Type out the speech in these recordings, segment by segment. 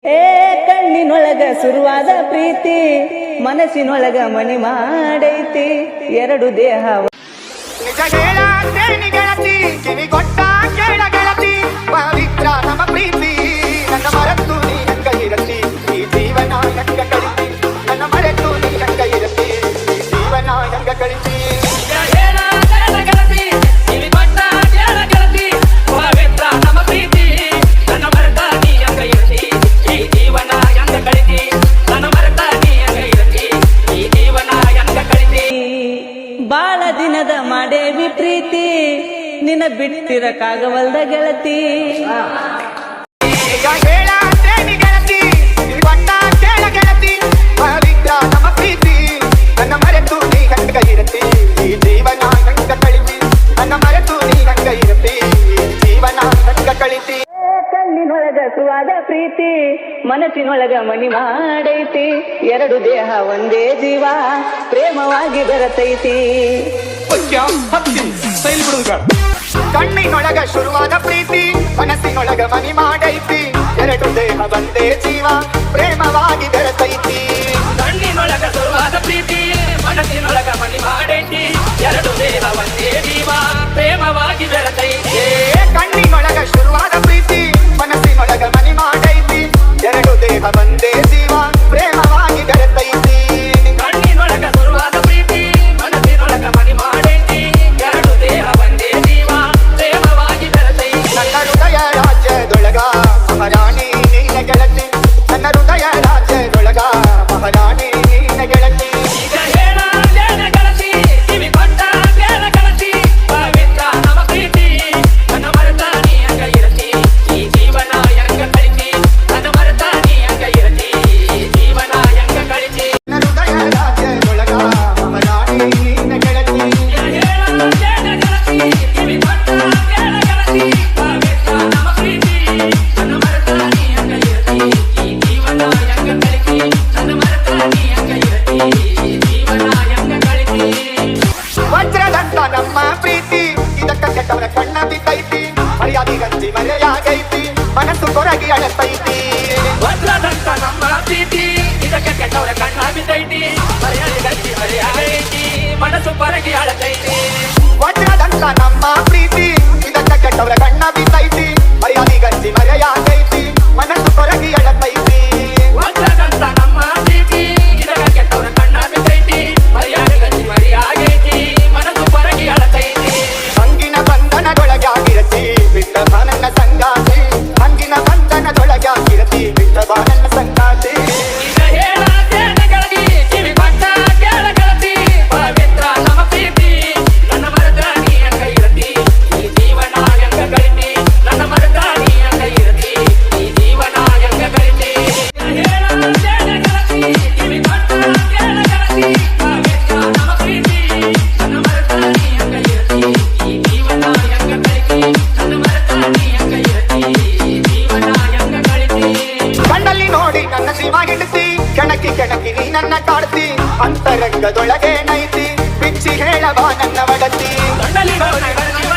ಕಣ್ಣಿನೊಳಗ ಶುರುವಾದ ಪ್ರೀತಿ ಮನಸ್ಸಿನೊಳಗ ಮನಿ ಮಾಡೈತಿ ಎರಡು ದೇಹ ನಿಜ ಹೇಳತ್ತೇನಿ ಗೆಳತಿ ಕಿವಿ ಕೊಟ್ಟ ಕೇಳ ಗೆಳತಿ ಪವಿತ್ರ ನಮ್ಮ ಪ್ರೀತಿ ನನ್ನ ಮರೆತು ನೀ ಹಂಗ ಇರತಿ ಈ ಜೀವನ ಹಂಗ ಕಳಿತಿ ನನ್ನ ಮರೆತು ನೀ ಹಂಗ ಇರತಿ ಈ ಜೀವನ ಹಂಗ ಕಳಿತಿ ಬಾಳ ದಿನದ ಮಾಡೇವಿ ಪ್ರೀತಿ ನಿನ್ನ ಬಿಟ್ಟಿರಕ್ಕಾಗವಲ್ದ ಗೆಳತಿ ಹೇಳತ್ತೇನಿ ಗೆಳತಿ ಕಿವಿ ಕೊಟ್ಟ ಕೇಳ ಗೆಳತಿ ಪವಿತ್ರ ನಮ್ಮ ಪ್ರೀತಿ ನನ್ನ ಮರೆತು ನೀ ಹಂಗ ಇರತಿ ಈ ಜೀವನ ಹಂಗ ಕಳಿತಿ ನನ್ನ ಮರೆತು ನೀ ಹಂಗ ಇರತಿ ಈ ಜೀವನ ಹಂಗ ಕಳಿತಿ ಕಣ್ಣಿನೊಳಗ ಸುವಾದ ಪ್ರೀತಿ ಮನಸ್ಸಿನೊಳಗ ಮನಿ ಮಾಡೈತಿ ಎರಡು ದೇಹ ಒಂದೇ ಜೀವ ಪ್ರೇಮವಾಗಿ ಬೆರತೈತಿ ಕಣ್ಣಿನೊಳಗ ಶುರುವಾದ ಪ್ರೀತಿ ಮನಸ್ಸಿನೊಳಗ ಮನಿ ಮಾಡೈತಿ ಎರಡು ದೇಹ ಒಂದೇ ಜೀವ ಪ್ರೇಮವಾಗಿ ಬೆರತೈತಿ ಕಣ್ಣಿನೊಳಗ ಶುರುವಾದ ಪ್ರೀತಿ ಮನಸ್ಸಿನೊಳಗ ಮನಿ ಮಾಡೈತಿ ಎರಡು ದೇಹ ಒಂದೇ ಜೀವ ಪ್ರೇಮವಾಗಿ ಬೆರತೈತಿ ಕಣ್ಣಿನೊಳಗ ಶುರುವಾದ ಪ್ರೀತಿ ಮನಸ್ಸಿನೊಳಗ ಮನಿ ಮಾಡೈತಿ ಎರಡು ದೇಹ ಒಂದೇ ಜೀವ ಪ್ರೇಮವಾಗಿ ಬೆರತೈತಿ ಕಣ್ಣಿನೊಳಗ ಶುರುವಾದ ಪ್ರೀತಿ ಮನಸ್ಸಿನೊಳಗ ಮನಿ ಮಾಡೈತಿ ಎರಡು ದೇಹ ಒಂದೇ ಜೀವ ಪ್ರೇಮವಾಗಿ ಬೆರತೈತಿ ನನ್ನ ಹೃದಯ ರಾಜ್ಯದೊಳಗ ಮಹಾರಾಣಿ ನೀನ ಗೆಳತಿ ನನ್ನ ಹೃದಯ ರಾಜ್ಯದೊಳಗ ಮಹಾರಾಣಿ ನೀನ ಗೆಳತಿ ಈಗ ಹೇಳ ಗೆಳತಿ ಕಿವಿ ಕೊಟ್ಟ ಕೇಳ ಗೆಳತಿ ಪವಿತ್ರ ನಮ್ಮ ಪ್ರೀತಿ ನನ್ನ ಮರೆತ ನೀ ಹಂಗ ಇರತಿ ಈ ಜೀವನ ಹೆಂಗ ಕಳಿತಿ ನನ್ನ ಮರೆತ ನೀ ಹಂಗ ಇರತಿ ಈ ಜೀವನ ಹೆಂಗ ಕಳಿತಿ ನನ್ನ ಹೃದಯ ರಾಜ್ಯದೊಳಗ ಮಹಾರಾಣಿ ನೀನ ಗೆಳತಿ ಕಿವಿ ಕೊಟ್ಟ ಕೇಳ ಗೆಳತಿ ಪವಿತ್ರ ನಮ್ಮ ಪ್ರೀತಿ ನನ್ನ ಮರೆತ ನೀ ಹಂಗ ಇರತಿ ಈ ಜೀವನ ಹೆಂಗ ಕಳಿತಿ ನನ್ನ ಮರೆತ ನೀ ಹಂಗ ಇರತಿ ಈ ಜೀವನ ಹೆಂಗ ಕಳಿತಿ ವಜ್ರದಂತ ನಮ್ಮ ಪ್ರೀತಿ ಇದಕ್ಕ ಕೆಟ್ಟವರ ಕಣ್ಣ ಬಿದ್ದೈತಿ ಮರ್ಯಾದಿ ಗಂಜಿ ಮರೆಯಾಗೈತಿ ಮನಸ್ಸು ಕೊರಗಿ ಅಳತೈತಿ ವಜ್ರದಂತ ನಮ್ಮ ಪ್ರೀತಿ ಇದಕ್ಕೆ ಕೆಟ್ಟವರ ಕಣ್ಣ ಬಿದ್ದೈತಿ ಮರ್ಯಾದೆ ಗಟ್ಟಿ ಮರೆಯಾಗೈತಿ ಮನಸ್ಸು ಪರಗಿ ಅಳತೈತಿ ವಜ್ರದಂತ ನಮ್ಮ ಪ್ರೀತಿ ಇದಕ್ಕ ಕೆಟ್ಟವರ ಕಣ್ಣ ಬಿದ್ದೈತಿ ಮರ್ಯಾದಿ ಗಂಜಿ ಮರೆಯಾಗೈತಿ ಮನಸ್ಸು ಕೊರಗಿ ಅಳತೈತಿ ವಜ್ರದಂತ ನಮ್ಮ ಪ್ರೀತಿ ಇದಕ್ಕೆ ಕೆಟ್ಟವರ ಕಣ್ಣ ಬಿದ್ದೈತಿ ಮರ್ಯಾದೆ ಗಟ್ಟಿ ಮರೆಯಾಗೈತಿ ಮನಸ್ಸು ಪರಗಿ ಅಳತೈತಿ ಹಂಗಿನ ಬಂಧನದೊಳಗಾಗಿರತಿ ಬಿಟ್ಟ ನನ್ನ ಸಂಗಾತಿ ಹಂಗಿನ ಬಂಧನದೊಳಗಾಗಿರತಿ ಬಿಟ್ಟ ನನ್ನ ಸಂಗಾತಿ ಈಗ ಹೇಳತ್ತೇನ ಗೆಳತಿ ಕಿವಿ ಕೊಟ್ಟ ಕೇಳ ಗೆಳತಿ ಪವಿತ್ರ ನಮ್ಮ ಪ್ರೀತಿ ನನ್ನ ಮರೆತ ನೀ ಹಂಗ ಇರತಿ ಈ ಜೀವನ ಹೆಂಗ ಕಳಿತಿ ನನ್ನ ಮರೆತ ನೀ ಹಂಗ ಇರತಿ ಈ ಜೀವನ ಹೆಂಗ ಕಳಿತಿ ಹೇಳತ್ತೇನ ಗೆಳತಿ ಕಿವಿ ಕೊಟ್ಟ ಕೇಳ ಗೆಳತಿ ಪವಿತ್ರ ನಮ್ಮ ಪ್ರೀತಿ ನನ್ನ ಮರೆತ ನೀ ಹಂಗ ಇರತಿ ಈ ಜೀವನ ಹೆಂಗ ಕಳಿತಿ ನನ್ನ ಮರೆತ ನೀ ಹಂಗ ಇರತಿ ಈ ಜೀವನ ಹೆಂಗ ಕಳಿತಿ ಕಣ್ಣಲ್ಲಿ ನೋಡಿ ನನ್ನ ಜೀವ ಹಿಡಿಸಿ ಕೆಣಕಿ ಕೆಣಕಿ ನೀ ನನ್ನ ಕಾಡ್ತಿ ಅಂತರಂಗದೊಳಗೆ ನೈತಿ ಬಿಚ್ಚಿ ಹೇಳವ ನನ್ನ ಒಡತಿ ಕಣ್ಣಲ್ಲಿ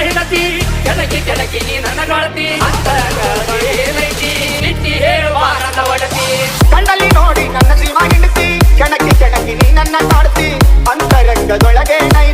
ಹಿಡತಿ ಕೆಣಕಿ ಕೆಣಕಿ ನೀ ನನ್ನ ಕಾಡ್ತಿ ಅಂತರಂಗದೊಳಗೇನೈತಿ ಬಿಚ್ಚಿ ಹೇಳುವ ನನ್ನ ಒಡತಿ ಕಣ್ಣಲ್ಲಿ ನೋಡಿ ನನ್ನ ಜೀವ ಹಿಡಿಸಿ ಕೆಣಕಿ ಕೆಣಕಿ ನೀ ನನ್ನ ಕಾಡ್ತಿ ಅಂತರಂಗದೊಳಗೆ ನೈತಿ